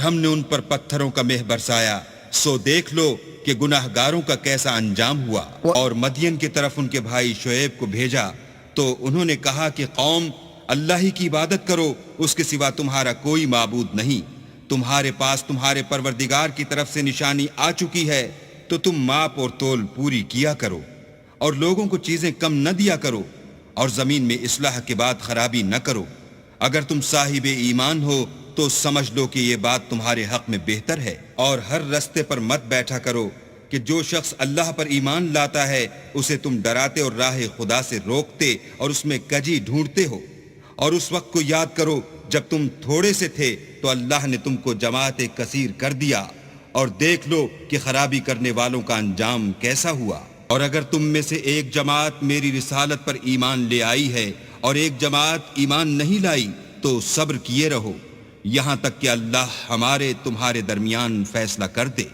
ہم نے ان پر پتھروں کا مہ برسایا، سو دیکھ لو کہ گناہگاروں کا کیسا انجام ہوا۔ اور مدین کی طرف ان کے بھائی شعیب کو بھیجا تو انہوں نے کہا کہ قوم، اللہ ہی کی عبادت کرو، اس کے سوا تمہارا کوئی معبود نہیں۔ تمہارے پاس تمہارے پروردگار کی طرف سے نشانی آ چکی ہے، تو تم ماپ اور تول پوری کیا کرو، اور لوگوں کو چیزیں کم نہ دیا کرو، اور زمین میں اصلاح کے بعد خرابی نہ کرو۔ اگر تم صاحب ایمان ہو تو سمجھ لو کہ یہ بات تمہارے حق میں بہتر ہے، اور ہر رستے پر مت بیٹھا کرو کہ جو شخص اللہ پر ایمان لاتا ہے اسے تم ڈراتے اور راہ خدا سے روکتے اور اس میں کجی ڈھونڈتے ہو۔ اور اس وقت کو یاد کرو جب تم تھوڑے سے تھے تو اللہ نے تم کو جماعت کثیر کر دیا، اور دیکھ لو کہ خرابی کرنے والوں کا انجام کیسا ہوا۔ اور اگر تم میں سے ایک جماعت میری رسالت پر ایمان لے آئی ہے اور ایک جماعت ایمان نہیں لائی تو صبر کیے رہو، یہاں تک کہ اللہ ہمارے تمہارے درمیان فیصلہ کر دے،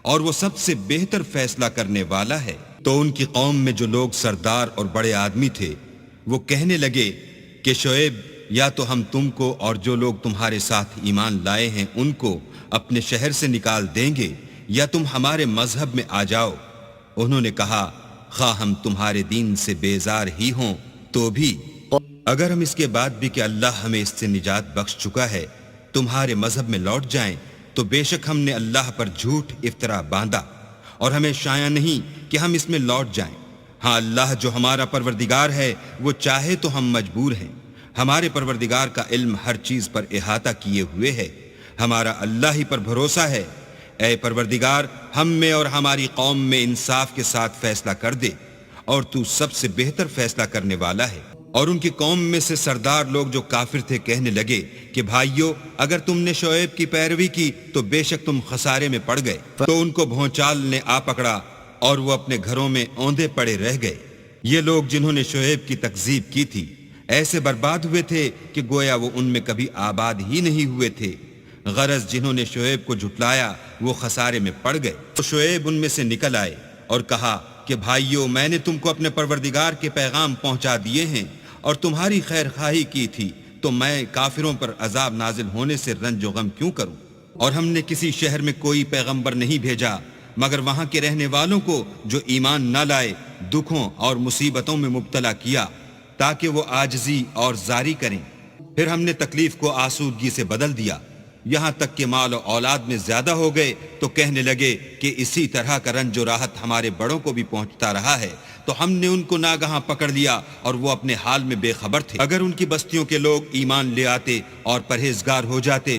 اور وہ سب سے بہتر فیصلہ کرنے والا ہے۔ تو ان کی قوم میں جو لوگ سردار اور بڑے آدمی تھے وہ کہنے لگے کہ شعیب، یا تو ہم تم کو اور جو لوگ تمہارے ساتھ ایمان لائے ہیں ان کو اپنے شہر سے نکال دیں گے، یا تم ہمارے مذہب میں آ جاؤ۔ انہوں نے کہا، خواہ ہم تمہارے دین سے بیزار ہی ہوں تو بھی اگر ہم اس کے بعد بھی کہ اللہ ہمیں اس سے نجات بخش چکا ہے تمہارے مذہب میں لوٹ جائیں تو بے شک ہم نے اللہ پر جھوٹ افطرا باندھا، اور ہمیں شایع نہیں کہ ہم اس میں لوٹ جائیں۔ ہاں، اللہ جو ہمارا پروردگار ہے وہ چاہے تو ہم مجبور ہیں۔ ہمارے پروردگار کا علم ہر چیز پر احاطہ کیے ہوئے ہے، ہمارا اللہ ہی پر بھروسہ ہے۔ اے پروردگار، ہم میں اور ہماری قوم میں انصاف کے ساتھ فیصلہ کر دے، اور تو سب سے بہتر فیصلہ کرنے والا ہے۔ اور ان کی قوم میں سے سردار لوگ جو کافر تھے کہنے لگے کہ بھائیو، اگر تم نے شعیب کی پیروی کی تو بے شک تم خسارے میں پڑ گئے۔ تو ان کو بھونچال نے آ پکڑا اور وہ اپنے گھروں میں اوندے پڑے رہ گئے۔ یہ لوگ جنہوں نے شعیب کی تکذیب کی تھی ایسے برباد ہوئے تھے کہ گویا وہ ان میں کبھی آباد ہی نہیں ہوئے تھے۔ غرض جنہوں نے شعیب کو جھٹلایا وہ خسارے میں پڑ گئے۔ تو شعیب ان میں سے نکل آئے اور کہا کہ بھائیو، میں نے تم کو اپنے پروردگار کے پیغام پہنچا دیے ہیں اور تمہاری خیر خواہی کی تھی، تو میں کافروں پر عذاب نازل ہونے سے رنج و غم کیوں کروں؟ اور ہم نے کسی شہر میں کوئی پیغمبر نہیں بھیجا مگر وہاں کے رہنے والوں کو جو ایمان نہ لائے دکھوں اور مصیبتوں میں مبتلا کیا تاکہ وہ عاجزی اور زاری کریں۔ پھر ہم نے تکلیف کو آسودگی سے بدل دیا، یہاں تک کہ مال و اولاد میں زیادہ ہو گئے تو کہنے لگے کہ اسی طرح کا رنج و راحت ہمارے بڑوں کو بھی پہنچتا رہا ہے، تو ہم نے ان کو ناگہاں پکڑ لیا اور وہ اپنے حال میں بے خبر تھے۔ اگر ان کی بستیوں کے لوگ ایمان لے آتے اور پرہیزگار ہو جاتے